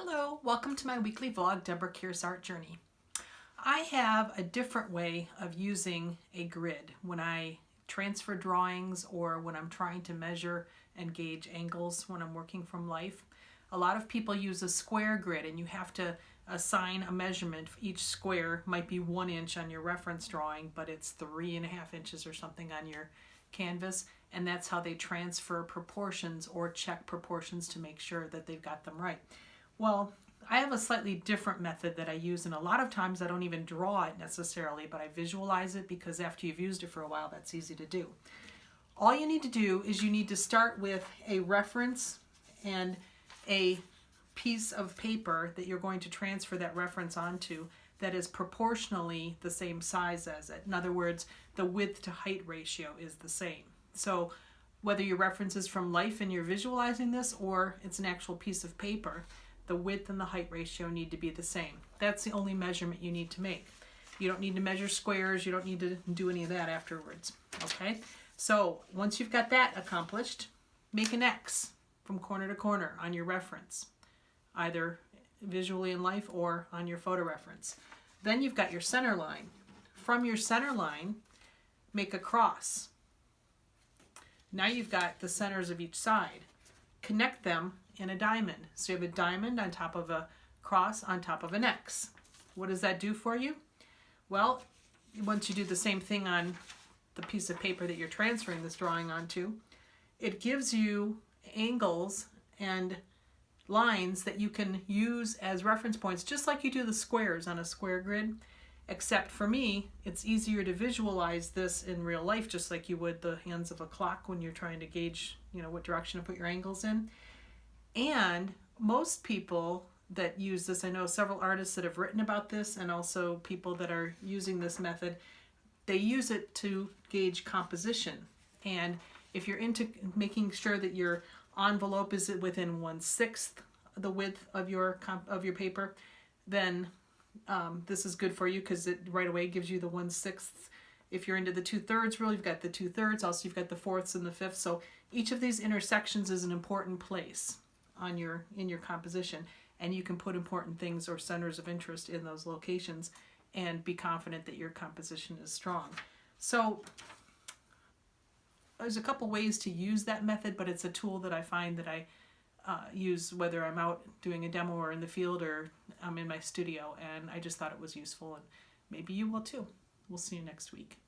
Hello, welcome to my weekly vlog, Debra, Keirce Art Journey. I have a different way of using a grid when I transfer drawings or when I'm trying to measure and gauge angles when I'm working from life. A lot of people use a square grid and you have to assign a measurement. Each square might be 1 inch on your reference drawing, but it's 3.5 inches or something on your canvas, and that's how they transfer proportions or check proportions to make sure that they've got them right. Well, I have a slightly different method that I use, and a lot of times I don't even draw it necessarily, but I visualize it because after you've used it for a while, that's easy to do. All you need to do is you need to start with a reference and a piece of paper that you're going to transfer that reference onto that is proportionally the same size as it. In other words, the width to height ratio is the same. So whether your reference is from life and you're visualizing this or it's an actual piece of paper, the width and the height ratio need to be the same. That's the only measurement you need to make. You don't need to measure squares. You don't need to do any of that afterwards. Okay? So once you've got that accomplished, make an X from corner to corner on your reference, either visually in life or on your photo reference. Then you've got your center line. From your center line, make a cross. Now you've got the centers of each side. Connect them in a diamond. So you have a diamond on top of a cross on top of an X. What does that do for you? Well, once you do the same thing on the piece of paper that you're transferring this drawing onto, it gives you angles and lines that you can use as reference points, just like you do the squares on a square grid. Except for me, it's easier to visualize this in real life, just like you would the hands of a clock when you're trying to gauge, what direction to put your angles in. And most people that use this, I know several artists that have written about this, and also people that are using this method, they use it to gauge composition. And if you're into making sure that your envelope is within 1/6 the width of your paper, then this is good for you because it right away gives you the 1/6. If you're into the 2/3 rule, you've got the 2/3. Also, you've got the 4ths and the 5ths. So each of these intersections is an important place in your composition, and you can put important things or centers of interest in those locations and be confident that your composition is strong. So there's a couple ways to use that method, but it's a tool that I find that I use whether I'm out doing a demo or in the field or I'm in my studio, and I just thought it was useful, and maybe you will too. We'll see you next week.